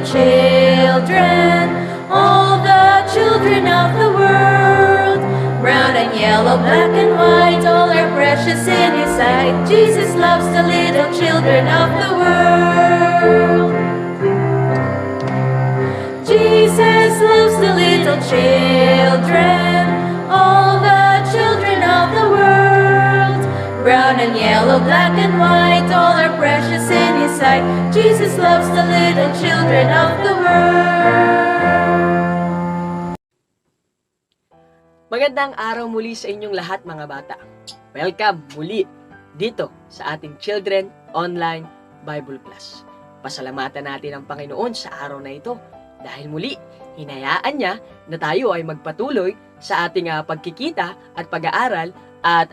children, all the children of the world. Brown and yellow, black and white, all are precious in His sight. Jesus loves the little children of the world. Jesus loves the little children, all the children of the world. Brown and yellow, black and white, all are precious in His sight. Jesus loves the little children of the world. Magandang araw muli sa inyong lahat mga bata. Welcome muli dito sa ating Children Online Bible Class. Pasalamatan natin ang Panginoon sa araw na ito dahil muli hinayaan niya na tayo ay magpatuloy sa ating pagkikita at pag-aaral at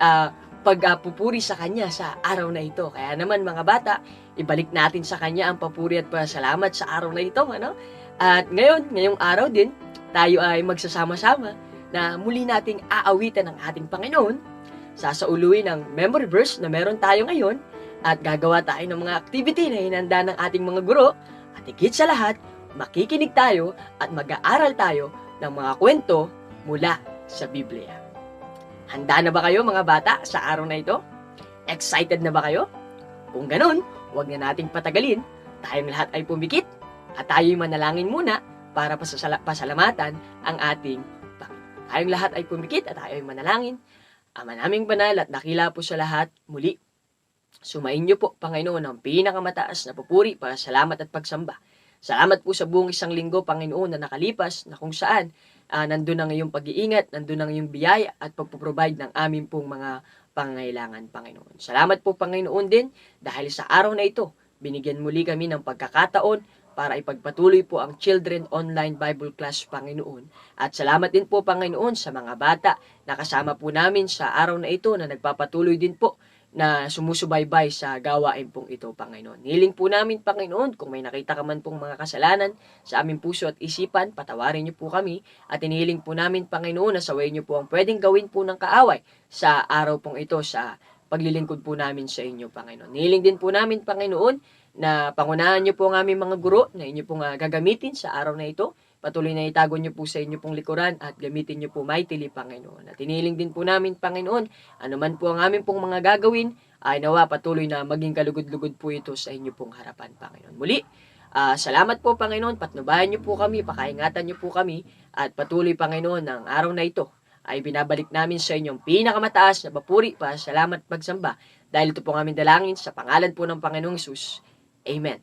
pagpupuri sa Kanya sa araw na ito. Kaya naman mga bata, ibalik natin sa Kanya ang papuri at pasalamat sa araw na ito. At ngayong araw din, tayo ay magsasama-sama na muli nating aawitan ng ating Panginoon, sasauluin ng memory verse na meron tayo ngayon, at gagawa tayo ng mga activity na hinanda ng ating mga guro, at higit sa lahat, makikinig tayo at mag-aaral tayo ng mga kwento mula sa Biblia. Handa na ba kayo mga bata sa araw na ito? Excited na ba kayo? Kung ganun, huwag na nating patagalin, tayong lahat ay pumikit, at tayo'y manalangin muna para pasalamatan ang ating tayong lahat ay pumikit at tayo ay manalangin. Ama naming banal at dakila po sa lahat, muli, sumain niyo po, Panginoon, ang pinakamataas na papuri, pasalamat at pagsamba. Salamat po sa buong isang linggo, Panginoon, na nakalipas, na kung saan nandun ang iyong pag-iingat, nandun ang iyong biyaya at pagpuprovide ng aming pong mga pangangailangan, Panginoon. Salamat po, Panginoon, din dahil sa araw na ito, binigyan muli kami ng pagkakataon para ipagpatuloy po ang Children Online Bible Class, Panginoon. At salamat din po, Panginoon, sa mga bata na kasama po namin sa araw na ito na nagpapatuloy din po na sumusubaybay sa gawain pong ito, Panginoon. Hiling po namin, Panginoon, kung may nakita ka man pong mga kasalanan sa aming puso at isipan, patawarin niyo po kami. At inihiling po namin, Panginoon, na sawayin niyo po ang pwedeng gawin po ng kaaway sa araw pong ito sa paglilingkod po namin sa inyo, Panginoon. Hiling din po namin, Panginoon, na pangunahan niyo po ang aming mga guro na inyo pong gagamitin sa araw na ito. Patuloy na itago niyo po sa inyo pong likuran at gamitin niyo po mightily, Panginoon. At inihiling din po namin, Panginoon, anuman po ang aming pong mga gagawin, ay nawa patuloy na maging kalugod-lugod po ito sa inyo pong harapan, Panginoon. Muli, salamat po, Panginoon, patnubayan niyo po kami, pakaingatan niyo po kami, at patuloy, Panginoon, ang araw na ito ay binabalik namin sa inyong pinakamataas na papuri, pasalamat, pagsamba, dahil ito po ang aming dalangin sa pangalan po ng Panginoong Hesus. Amen.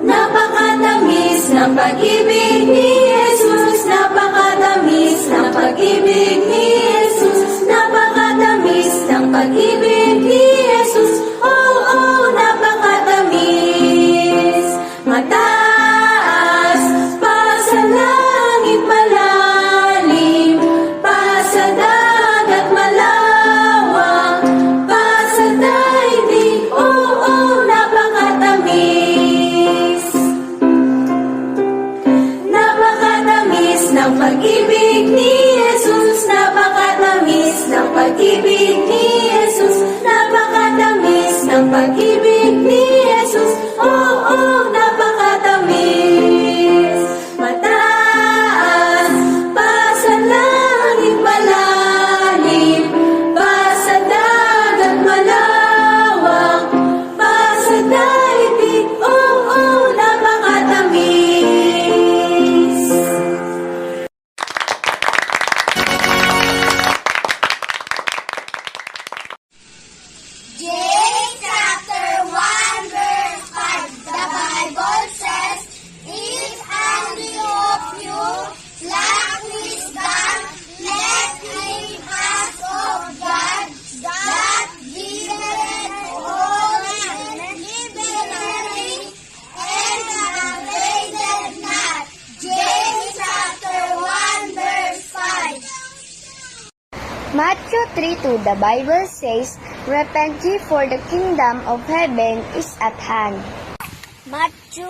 Napakatamis ng pag-ibig ni Jesus, napakatamis ng pag-ibig ni Jesus, napakatamis ng pag-ibig ni Jesus, oh, oh, napakatamis. Mataas pa sa langit malalim, pa sa dagat malawak, pa sa daigdig, oh, oh, napakatamis. Napakatamis ng pag-ibig ni Jesus, napakatamis ng pag-ibig ni Jesus, napakatamis ng pag-ibig ni Jesus, oh, oh, napakatamis. Mataas pa sa langit malalim, pa sa dagat malawak, pa sa daigdig, oh, oh, napakatamis. James chapter 1 verse 5. The Bible says, if any of you lack wisdom, let him ask of God, that giveth all men liberally, and upbraideth not. James chapter 1 verse 5. Matthew 3:2, the Bible says, repent ye, for the kingdom of heaven is at hand. Matthew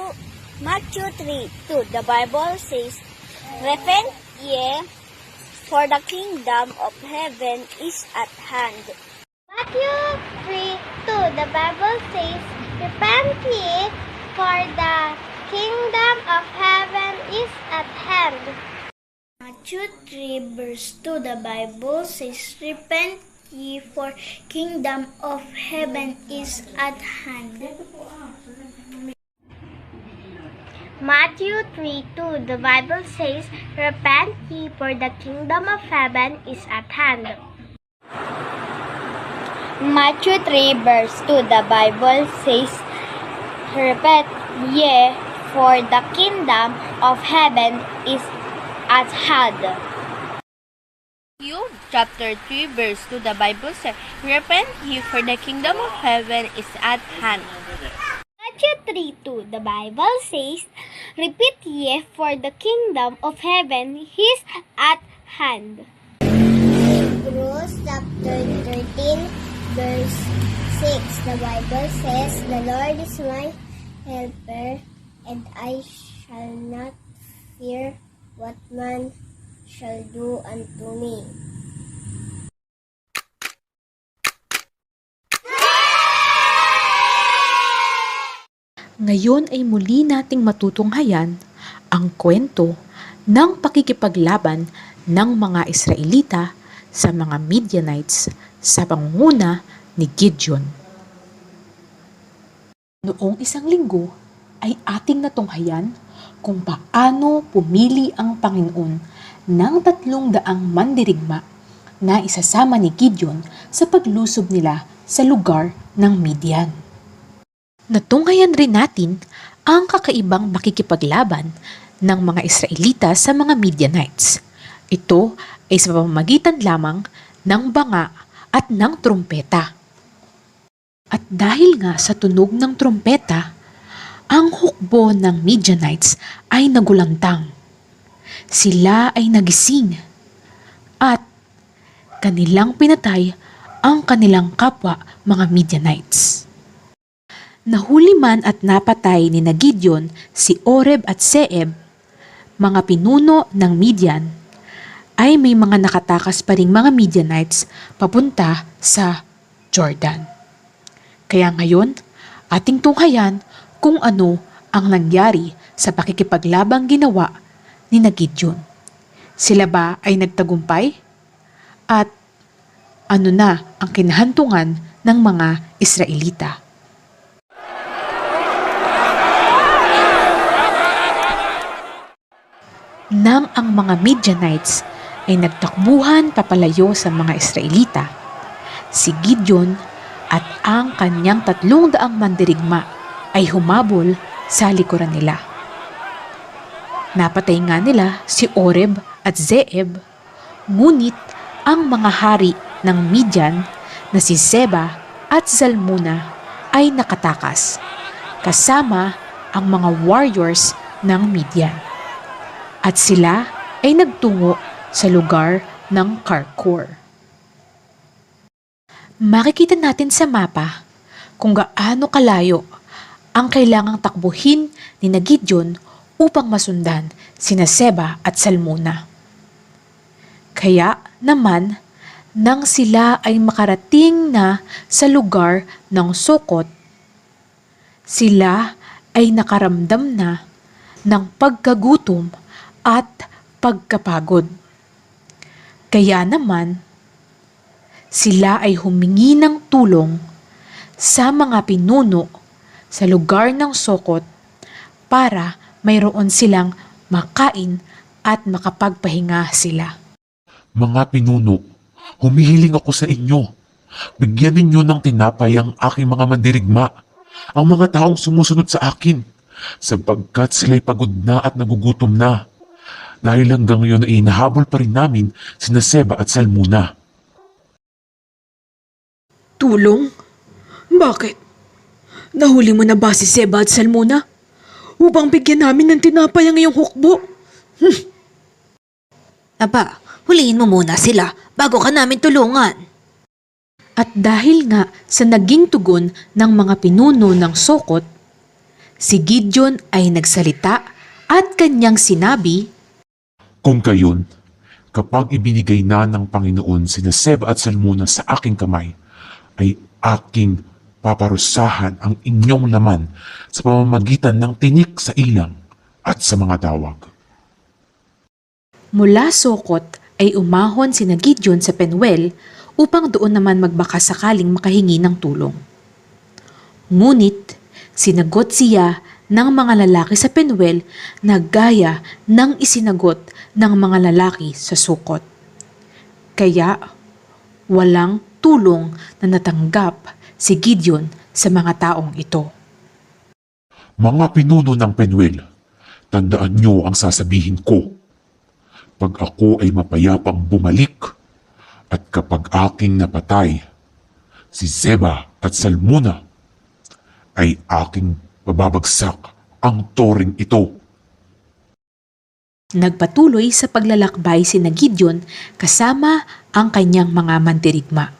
3:2, the Bible says, repent ye, for the kingdom of heaven is at hand. Matthew 3:2, the Bible says, "Repent ye, for the kingdom of heaven is at hand." Matthew 3 verse 2, the Bible says, "Repent ye, for kingdom of heaven is at hand." Matthew 3:2, the Bible says, "Repent ye, for the kingdom of heaven is at hand." Matthew 3 verse 2, the Bible says, "Repent ye, for the kingdom of heaven is at hand." Matthew chapter 3 verse 2, the Bible says, "Repent ye, for the kingdom of heaven is at hand." Matthew 3:2, the Bible says, "Repeat ye, for the kingdom of heaven is at hand." Hebrews chapter 13, verse 6, the Bible says, "The Lord is my helper, and I shall not fear what man shall do unto me." Ngayon ay muli nating matutunghayan ang kwento ng pakikipaglaban ng mga Israelita sa mga Midianites sa pangunguna ni Gideon. Noong isang linggo ay ating natunghayan kung paano pumili ang Panginoon ng 300 mandirigma na isasama ni Gideon sa paglusob nila sa lugar ng Midian. Natunghayan rin natin ang kakaibang makikipaglaban ng mga Israelita sa mga Midianites. Ito ay sa pamamagitan lamang ng banga at ng trumpeta. At dahil nga sa tunog ng trumpeta, ang hukbo ng Midianites ay nagulantang. Sila ay nagising at kanilang pinatay ang kanilang kapwa mga Midianites. Nahuli man at napatay ni Gideon si Oreb at Zeeb, mga pinuno ng Midian, ay may mga nakatakas pa ring mga Midianites papunta sa Jordan. Kaya ngayon, ating tunghayan kung ano ang nangyari sa pakikipaglabang ginawa ni Gideon. Sila ba ay nagtagumpay? At ano na ang kinahantungan ng mga Israelita? Nang ang mga Midianites ay nagtakbuhan papalayo sa mga Israelita, si Gideon at ang kanyang 300 mandirigma ay humabol sa likuran nila. Napatay nga nila si Oreb at Zeeb, ngunit ang mga hari ng Midian na si Seba at Zalmuna ay nakatakas, kasama ang mga warriors ng Midian. At sila ay nagtungo sa lugar ng Karkor. Makikita natin sa mapa kung gaano kalayo ang kailangang takbuhin ni Gideon upang masundan sina Seba at Salmuna. Kaya naman, nang sila ay makarating na sa lugar ng Sukot, sila ay nakaramdam na ng pagkagutom at pagkapagod. Kaya naman, sila ay humingi ng tulong sa mga pinuno sa lugar ng Sukot para mayroon silang makain at makapagpahinga sila. Mga pinuno, humihiling ako sa inyo. Bigyan ninyo ng tinapay ang aking mga mandirigma, ang mga taong sumusunod sa akin, sapagkat sila'y pagod na at nagugutom na. Dahil hanggang ngayon ay inahabol pa rin namin sina Seba at Salmuna. Tulong? Bakit? Nahuli mo na ba si Seba at Salmuna? Upang bigyan namin ng tinapay ang iyong hukbo? Aba, huliin mo muna sila bago ka namin tulungan. At dahil nga sa naging tugon ng mga pinuno ng Sukot, si Gideon ay nagsalita at kanyang sinabi, Kung gayon, kapag ibinigay na ng Panginoon sina Seba at Salmuna sa aking kamay, ay aking paparusahan ang inyong laman sa pamamagitan ng tinik sa ilang at sa mga tawag. Mula Sokot ay umahon sina Gideon sa Penuel upang doon naman magbaka sakaling makahingi ng tulong. Ngunit sinagot siya ng mga lalaki sa Penuel na gaya ng isinagot ng mga lalaki sa Sukot. Kaya walang tulong na natanggap si Gideon sa mga taong ito. Mga pinuno ng Penuel, tandaan niyo ang sasabihin ko. Pag ako ay mapayapang bumalik at kapag aking napatay, si Zeba at Salmuna ay aking bababagsak ang toring ito. Nagpatuloy sa paglalakbay sina Gideon kasama ang kanyang mga mandirigma.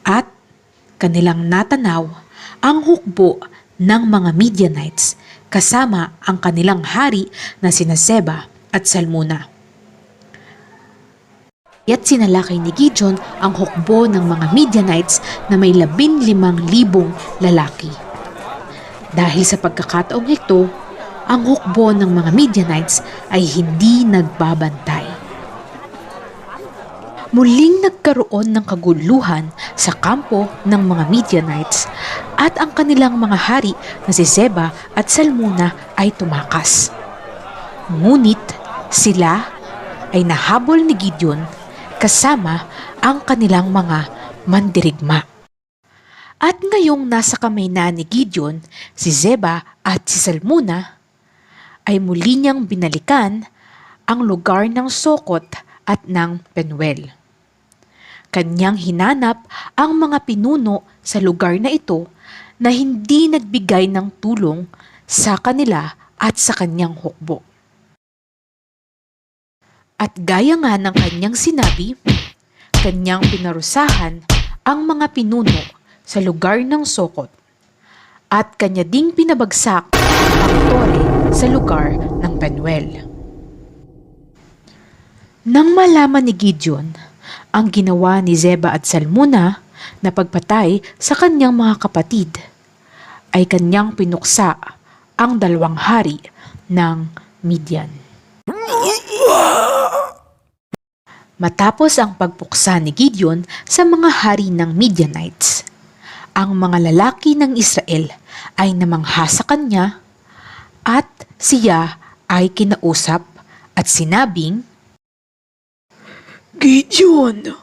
At kanilang natanaw ang hukbo ng mga Midianites kasama ang kanilang hari na sina Zeba at Salmuna. At sinalakay ni Gideon ang hukbo ng mga Midianites na may 15,000 lalaki. Dahil sa pagkakataong ito, ang hukbo ng mga Midianites ay hindi nagbabantay. Muling nagkaroon ng kaguluhan sa kampo ng mga Midianites at ang kanilang mga hari na si Zeba at Salmuna ay tumakas. Ngunit sila ay nahabol ni Gideon kasama ang kanilang mga mandirigma. At ngayong nasa kamay na ni Gideon, si Zeba at si Salmuna, ay muli niyang binalikan ang lugar ng Sokot at ng Penuel. Kanyang hinanap ang mga pinuno sa lugar na ito na hindi nagbigay ng tulong sa kanila at sa kanyang hukbo. At gaya nga ng kanyang sinabi, kanyang pinarusahan ang mga pinuno sa lugar ng Sokot at kanya ding pinabagsak ang tore sa lugar ng Penuel. Nang malaman ni Gideon ang ginawa ni Zeba at Salmuna na pagpatay sa kanyang mga kapatid, ay kanyang pinuksa ang 2 hari ng Midian. Matapos ang pagpuksa ni Gideon sa mga hari ng Midianites, ang mga lalaki ng Israel ay namangha sa kanya at siya ay kinausap at sinabing, Gideon,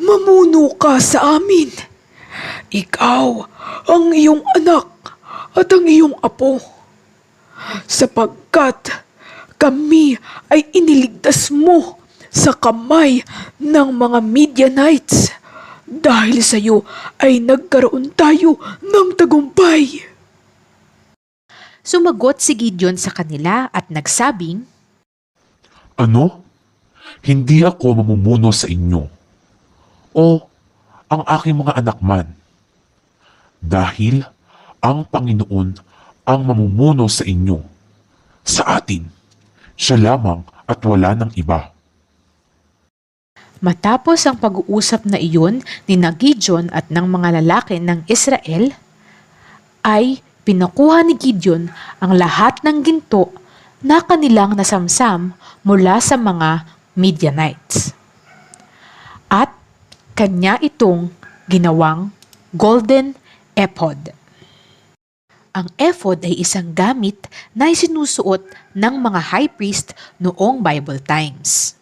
mamuno ka sa amin. Ikaw ang iyong anak at ang iyong apo. Sapagkat kami ay iniligtas mo sa kamay ng mga Midianites. Dahil sa iyo ay nagkaroon tayo ng tagumpay. Sumagot si Gideon sa kanila at nagsabing, Ano? Hindi ako mamumuno sa inyo o ang aking mga anak man. Dahil ang Panginoon ang mamumuno sa inyo. Sa atin, siya lamang at wala ng iba. matapos ang pag-uusap na iyon ni Gideon at ng mga lalaki ng Israel, ay pinakuha ni Gideon ang lahat ng ginto na kanilang nasamsam mula sa mga Midianites. At kanya itong ginawang golden ephod. Ang ephod ay isang gamit na isinusuot ng mga high priest noong Bible times.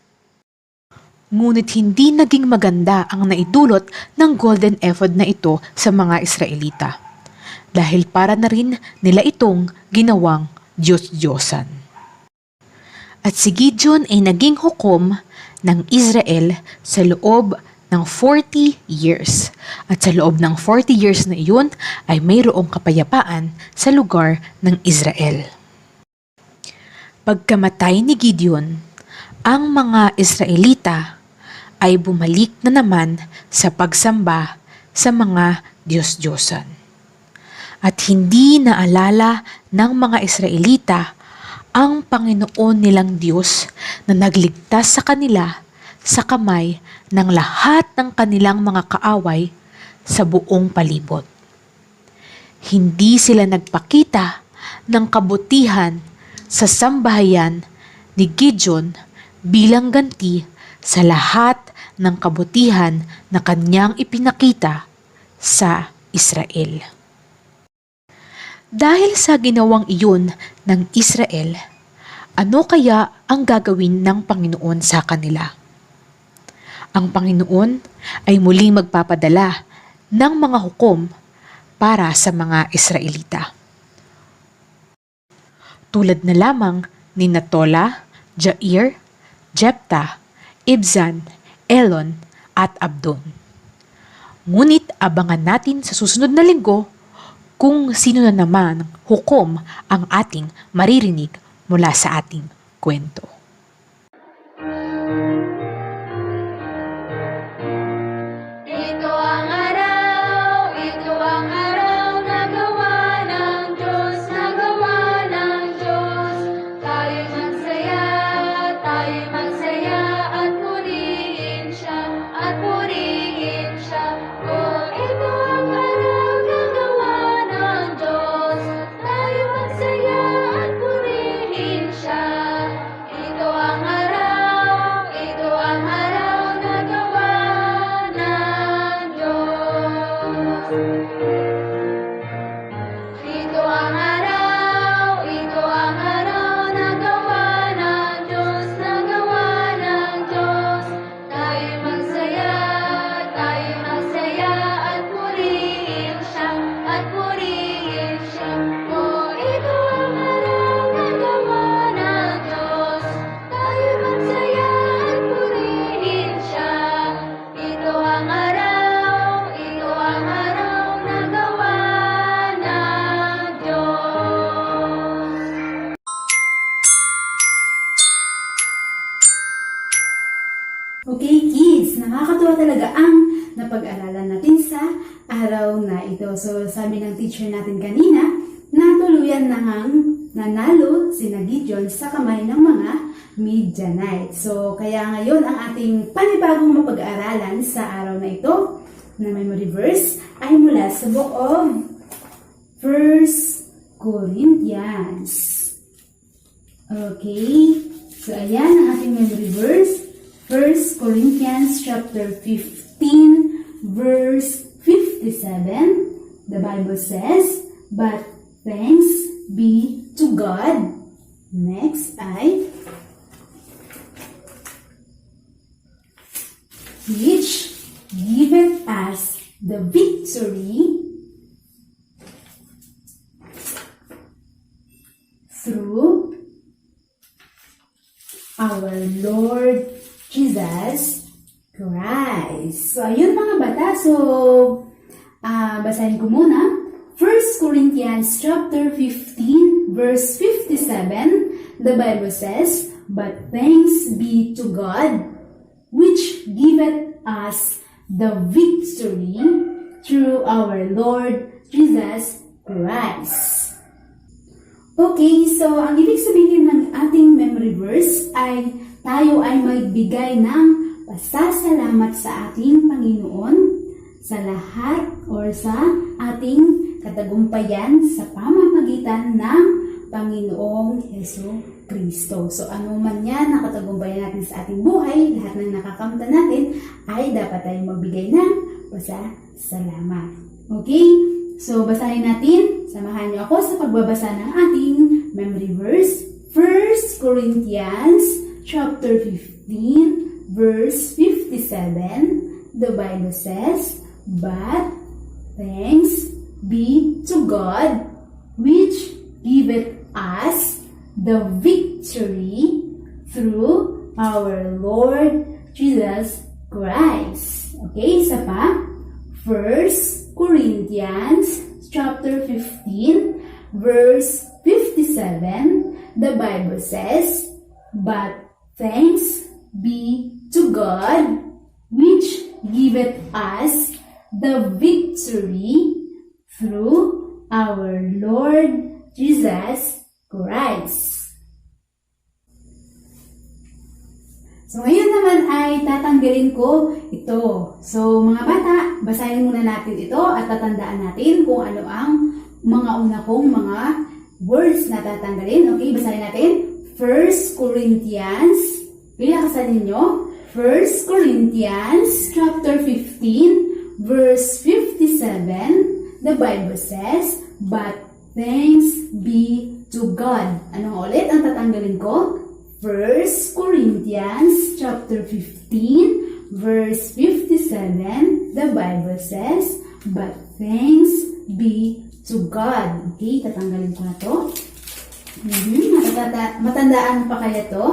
Ngunit hindi naging maganda ang naidulot ng golden ephod na ito sa mga Israelita dahil para na rin nila itong ginawang Diyos-Diyosan. At si Gideon ay naging hukom ng Israel sa loob ng 40 years. At sa loob ng 40 years na iyon ay mayroong kapayapaan sa lugar ng Israel. Pagkamatay ni Gideon, ang mga Israelita ay bumalik na naman sa pagsamba sa mga Diyos-Diyosan. At hindi naalala ng mga Israelita ang Panginoon nilang Diyos na nagligtas sa kanila sa kamay ng lahat ng kanilang mga kaaway sa buong palibot. Hindi sila nagpakita ng kabutihan sa sambahayan ni Gideon bilang ganti sa lahat ng kabutihan na kanyang ipinakita sa Israel. Dahil sa ginawang iyon ng Israel, ano kaya ang gagawin ng Panginoon sa kanila? Ang Panginoon ay muling magpapadala ng mga hukom para sa mga Israelita. Tulad na lamang ni Tola, Jair, Jepta, Ibzan, Elon at Abdon. Ngunit abangan natin sa susunod na linggo kung sino na naman hukom ang ating maririnig mula sa ating kwento. Ito ang araw na gawa ng Diyos, na gawa ng Diyos. Tayo'y magsaya at purihin siya, at purihin siya. Oh, ito ang araw na gawa ng Diyos. Tayo'y magsaya at purihin siya. Ito ang araw na gawa ng Diyos. Ito ang araw na gawa ng Diyos, na gawa ng Diyos. Tayo'y magsaya at purihin siya, at purihin siya. Oh, ito ang araw na gawa ng Diyos. Tayo'y magsaya at purihin siya. Ito ang araw na gawa ng Diyos. Okay kids, nakakatuwa talaga ang napag-aralan natin sa araw na ito. So sabi ng teacher natin kanina, natuluyan na ngang nanalo si Gideon sa kamay ng mga Midianites. So kaya ngayon ang ating panibagong mapag-aaralan sa araw na ito na memory verse ay mula sa book of 1 Corinthians. Okay, so ayan ang ating memory verse. 1 Corinthians chapter 15 verse 57. The Bible says, "But thanks be to God." Next ay which giveth us the victory through our Lord Jesus Christ. So, ayun mga bata. So, basahin ko muna. 1 Corinthians chapter 15, verse 57, the Bible says, "But thanks be to God, which giveth us the victory through our Lord Jesus Christ." Okay, so ang ibig sabihin ng ating memory verse ay tayo ay magbigay ng pasasalamat sa ating Panginoon sa lahat or sa ating katagumpayan sa pamamagitan ng Panginoong Hesus Kristo. So ano man yan na katagumpayan natin sa ating buhay, lahat ng nakakamta natin ay dapat tayong magbigay ng pasasalamat. Okay? So basahin natin, samahan niyo ako sa pagbabasa ng ating memory verse. 1 Corinthians chapter 15, verse 57, the Bible says, "But thanks be to God, which giveth us the victory through our Lord Jesus Christ." Okay, isa pa. 1 Corinthians chapter 15, verse 57, the Bible says, "But thanks be to God, which giveth us the victory through our Lord Jesus Christ." So ngayon naman ay tatanggalin ko ito. So, mga bata, basahin muna natin ito at tatandaan natin kung ano ang mga una kong mga words na tatanggalin. Okay, basahin natin. 1 Corinthians, lakasan ninyo. 1 Corinthians chapter 15, verse 57, the Bible says, "But thanks be to God." Anong ulit ang tatanggalin ko? 1 Corinthians chapter 15, verse 57, the Bible says, "But thanks be to God." Okay, tatanggalin ko na to. Matandaan pa kaya to?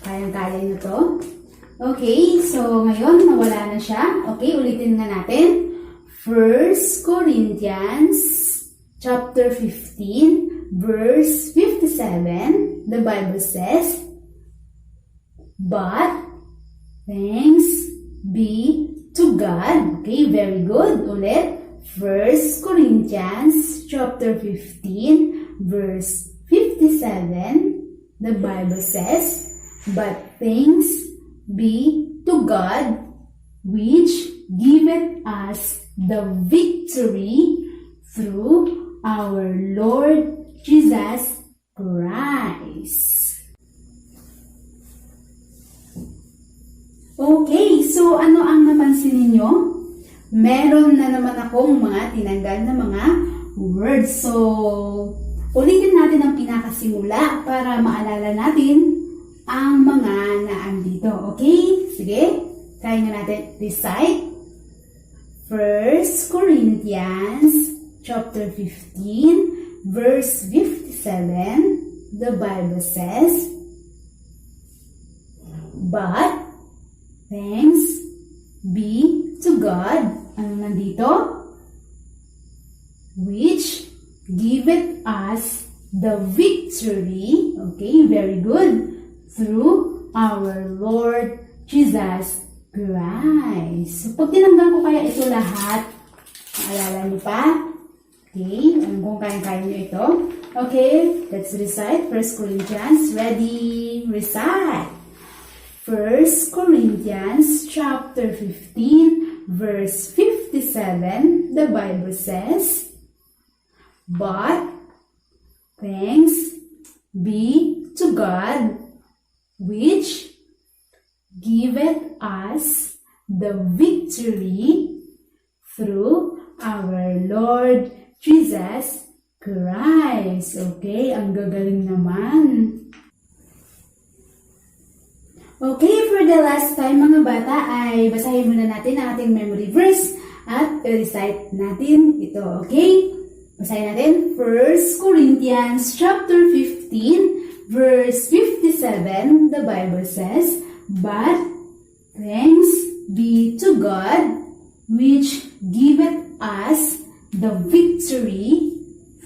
Kayang-kaya nyo to? Okay, so ngayon nawala na siya. Okay, ulitin nga natin. 1 Corinthians chapter 15, verse 57, the Bible says, "But thanks be to God." Okay, very good. Ulit. 1 Corinthians chapter 15, verse 57, the Bible says, "But thanks be to God, which giveth us the victory through our Lord Jesus Christ." Okay, so ano ang napansin ninyo? Meron na naman akong mga tinanggal na mga words. So, ulitin natin ang pinakasimula para maalala natin ang mga naandito. Okay? Sige. Kaya nga natin recite. 1 Corinthians chapter 15, verse 57, the Bible says, "But thanks be to God." Ano nandito? "Which giveth us the victory." Okay, very good. "Through our Lord Jesus Christ." So, pag tinanggal ko kaya ito lahat, maalala niyo pa? Okay, alam kong kaya-kaya niyo ito. Okay, let's recite 1 Corinthians. Ready? Recite. 1 Corinthians chapter 15, verse 57, the Bible says, "But thanks be to God, which giveth us the victory through our Lord Jesus Christ." Okay, ang gagaling naman. Okay, for the last time mga bata ay basahin muna natin ang ating memory verse at recite natin ito. Okay? Basahin natin 1 Corinthians chapter 15, verse 57, the Bible says, "But thanks be to God, which giveth us the victory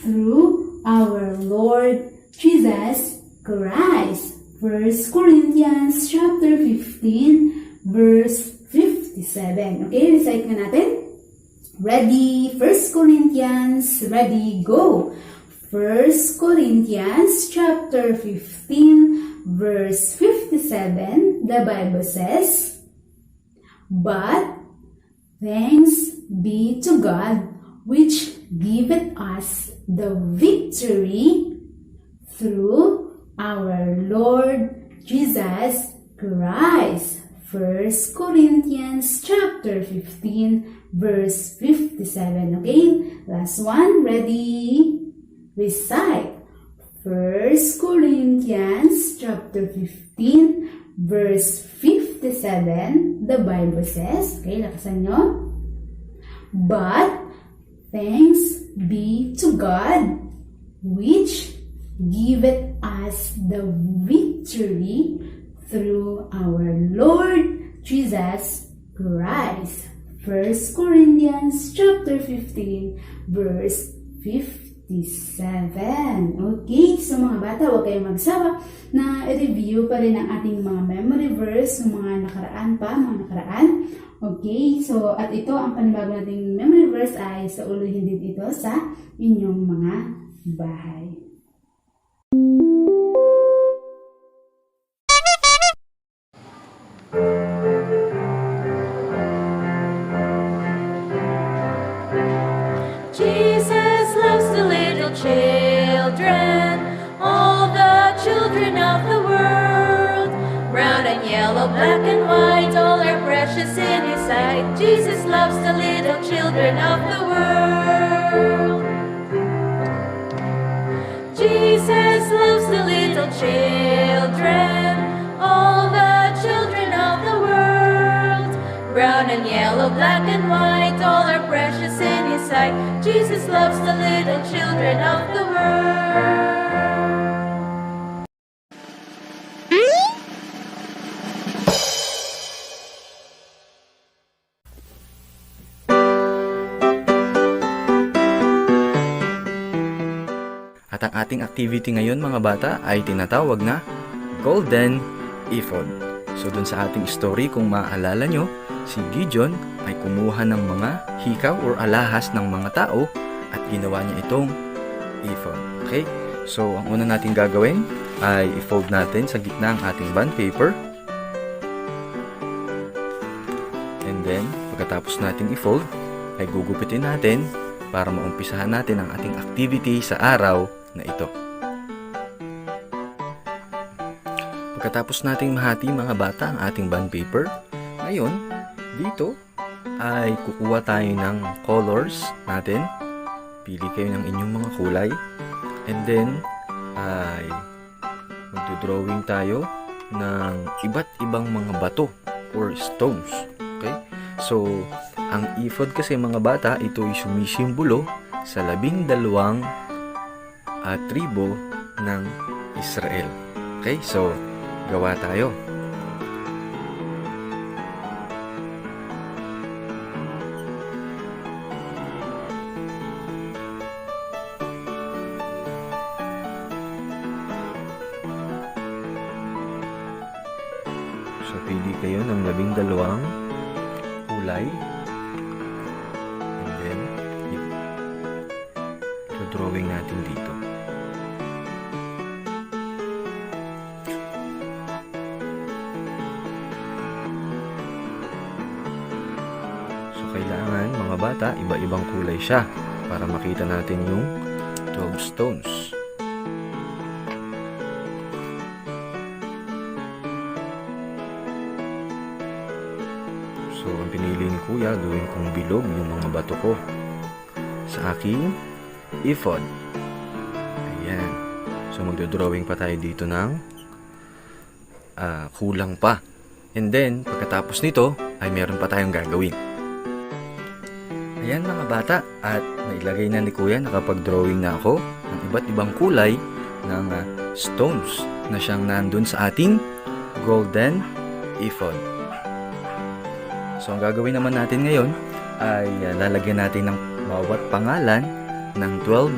through our Lord Jesus Christ." 1 Corinthians chapter 15, verse 57. Okay, recite nga natin. Ready? 1 Corinthians, ready, go! 1 Corinthians chapter 15, verse 57, the Bible says, "But thanks be to God, which giveth us the victory through our Lord Jesus Christ." 1 Corinthians chapter 15, verse 57. Okay, last one. Ready? Recite. 1 Corinthians chapter 15, verse 57. The Bible says, okay, lakasan nyo. "But thanks be to God, which giveth us the victory through our Lord Jesus Christ." 1 Corinthians chapter 15, verse 57. Okay, so mga bata, huwag kayong magsawa na i-review pa rin ang ating mga memory verse ng mga nakaraan. Okay, so at ito ang panibago nating memory verse ay sa uluhin din ito sa inyong mga bahay. yellow, black and white, all are precious in His sight. Jesus loves the little children of the world. Jesus loves the little children, all the children of the world. Brown and yellow, black and white, all are precious in His sight. Jesus loves the little children of the world. At ang ating activity ngayon mga bata ay tinatawag na Golden Ephod. So dun sa ating story, kung maaalala nyo, si Gideon ay kumuha ng mga hikaw or alahas ng mga tao at ginawa niya itong ephod. Okay? So ang una natin gagawin ay i-fold natin sa gitna ang ating bond paper. And then, pagkatapos natin i-fold, ay gugupitin natin para maumpisahan natin ang ating activity sa araw na ito. Pagkatapos nating mahati mga bata ang ating bond paper, ngayon, dito ay kukuha tayo ng colors natin. Pili kayo ng inyong mga kulay. And then, ay magdodrawing tayo ng iba't ibang mga bato or stones. Okay? So, ang ephod kasi mga bata, ito ay sumisimbolo sa 12 tribo ng Israel. Okay? So, gawa tayo. So, pili kayo ng 12 kulay. And then, drawing natin dito. So, kailangan mga bata, iba-ibang kulay siya para makita natin yung 12 stones. So, ang pinili ni Kuya, gawin kong bilog yung mga bato ko sa aking ephod. Ayan. So, magdodrawing pa tayo dito ng kulang pa. And then, pagkatapos nito, ay meron pa tayong gagawin. Ayan mga bata, at nailagay na ni Kuya, nakapag-drawing na ako ng iba't ibang kulay ng stones na siyang nandun sa ating golden ephod. So, ang gagawin naman natin ngayon ay lalagyan natin ng bawat pangalan ng 12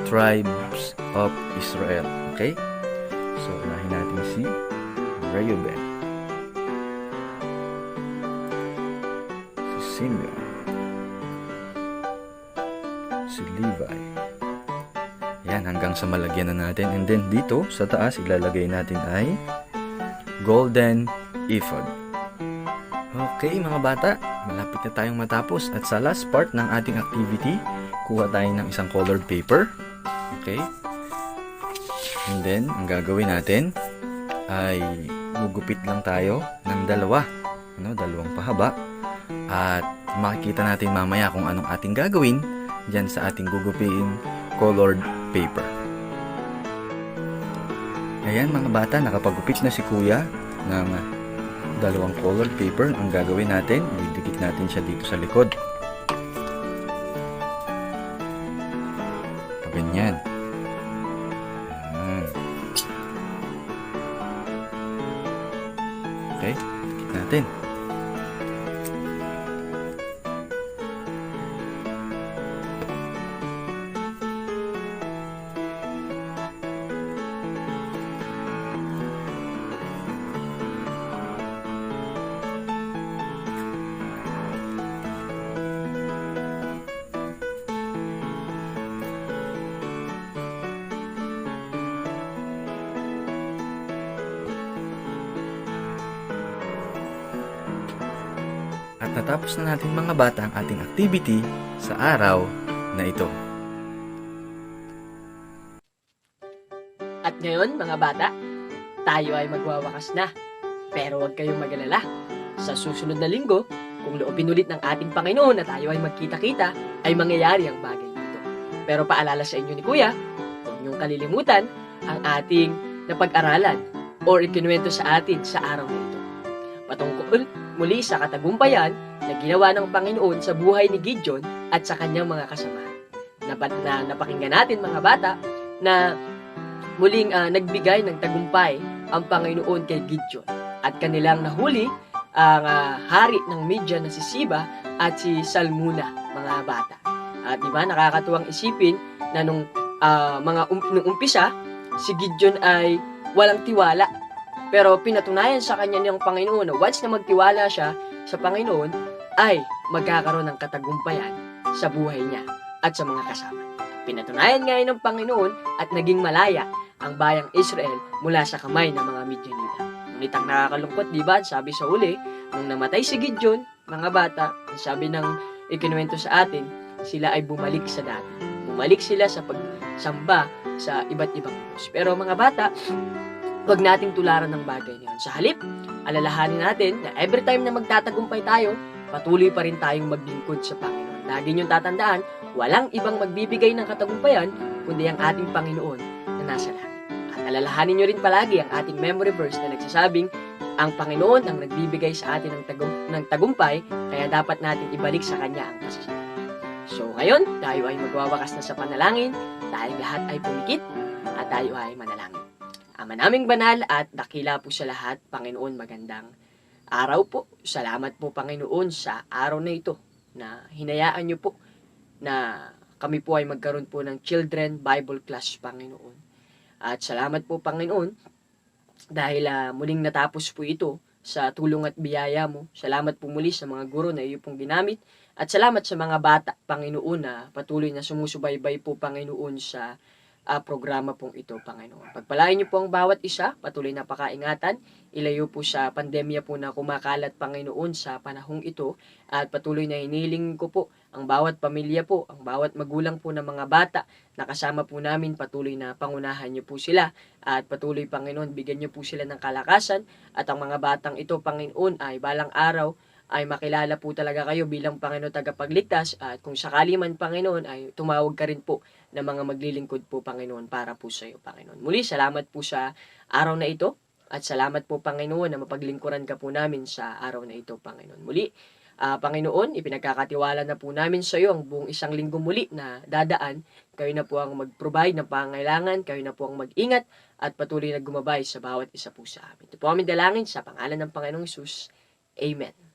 tribes of Israel. Okay? So, unahin natin si Reuben, si Simeon, si Levi. Yan, hanggang sa malagyan na natin. And then, dito, sa taas, ilalagay natin ay golden ephod. Okay, mga bata, malapit na tayong matapos. At sa last part ng ating activity, kuha tayo ng isang colored paper. Okay? And then, ang gagawin natin ay gugupit lang tayo ng dalawang pahaba. At makikita natin mamaya kung anong ating gagawin dyan sa ating guguping colored paper. Ayan mga bata, nakapagupit na si Kuya ng dalawang colored paper. Ang gagawin natin, idikit natin siya dito sa likod. Ganyan. Okay, dikit natin. At natapos na natin mga bata ang ating activity sa araw na ito. At ngayon, mga bata, tayo ay magwawakas na. Pero huwag kayong mag-alala. Sa susunod na linggo, kung loobin ulit ng ating Panginoon na tayo ay magkita-kita, ay mangyayari ang bagay dito. Pero paalala sa inyo ni Kuya, huwag niyong kalilimutan ang ating napag-aralan o ikinuwento sa atin sa araw na ito. Patungkol muli sa katagumpayan na ginawa ng Panginoon sa buhay ni Gideon at sa kanyang mga kasamahan. Napakinggan natin mga bata na muling nagbigay ng tagumpay ang Panginoon kay Gideon at kanilang nahuli ang hari ng Midian na si Siba at si Salmuna, mga bata. At diba, nakakatuwang isipin na nung umpisa, si Gideon ay walang tiwala. Pero pinatunayan sa kanya ng Panginoon na once na magtiwala siya sa Panginoon, ay magkakaroon ng katagumpayan sa buhay niya at sa mga kasama. Pinatunayan ngayon ng Panginoon at naging malaya ang bayang Israel mula sa kamay ng mga Midianita. Ngunit ang nakakalungkot, diba, sabi sa uli, nung namatay si Gideon, mga bata, sabi ng ikinuwento sa atin, sila ay bumalik sa dati. Bumalik sila sa pagsamba sa iba't ibang Diyos. Pero mga bata, huwag nating tularan ng bagay niyon. Sa halip, alalahanin natin na every time na magtatagumpay tayo, patuloy pa rin tayong maglingkod sa Panginoon. Lagi niyong tatandaan, walang ibang magbibigay ng katagumpayan kundi ang ating Panginoon na nasa langit. At alalahanin niyo rin palagi ang ating memory verse na nagsasabing, ang Panginoon ang nagbibigay sa atin ng tagumpay, kaya dapat natin ibalik sa Kanya ang pasasalamat. So ngayon, tayo ay magwawakas na sa panalangin, tayong lahat ay pumikit, at tayo ay manalangin. Ama naming banal at dakila po sa lahat, Panginoon, magandang araw po. Salamat po, Panginoon, sa araw na ito na hinayaan niyo po na kami po ay magkaroon po ng Children Bible Class, Panginoon. At salamat po, Panginoon, dahil muling natapos po ito sa tulong at biyaya mo. Salamat po muli sa mga guro na iyo pong ginamit. At salamat sa mga bata, Panginoon, na patuloy na sumusubaybay po, Panginoon, sa programa pong ito, Panginoon. Pagpalain niyo po ang bawat isa, patuloy na pakaingatan, ilayo po sa pandemya po na kumakalat, Panginoon, sa panahong ito, at patuloy na hinihiling ko po ang bawat pamilya po, ang bawat magulang po ng mga bata na kasama po namin, patuloy na pangunahan niyo po sila, at patuloy, Panginoon, bigyan niyo po sila ng kalakasan, at ang mga batang ito, Panginoon, ay balang araw ay makilala po talaga kayo bilang Panginoon tagapagligtas, at kung sakali man, Panginoon, ay tumawag ka rin po ng mga maglilingkod po, Panginoon, para po sa iyo, Panginoon. Muli, salamat po sa araw na ito, at salamat po, Panginoon, na mapaglingkuran ka po namin sa araw na ito, Panginoon. Muli, Panginoon, ipinagkakatiwala na po namin sa iyo ang buong isang linggo muli na dadaan. Kayo na po ang mag-provide ng pangangailangan, kayo na po ang mag-ingat, at patuloy na gumabay sa bawat isa po sa amin. Ito po aming dalangin sa pangalan ng Panginoong Hesus. Amen.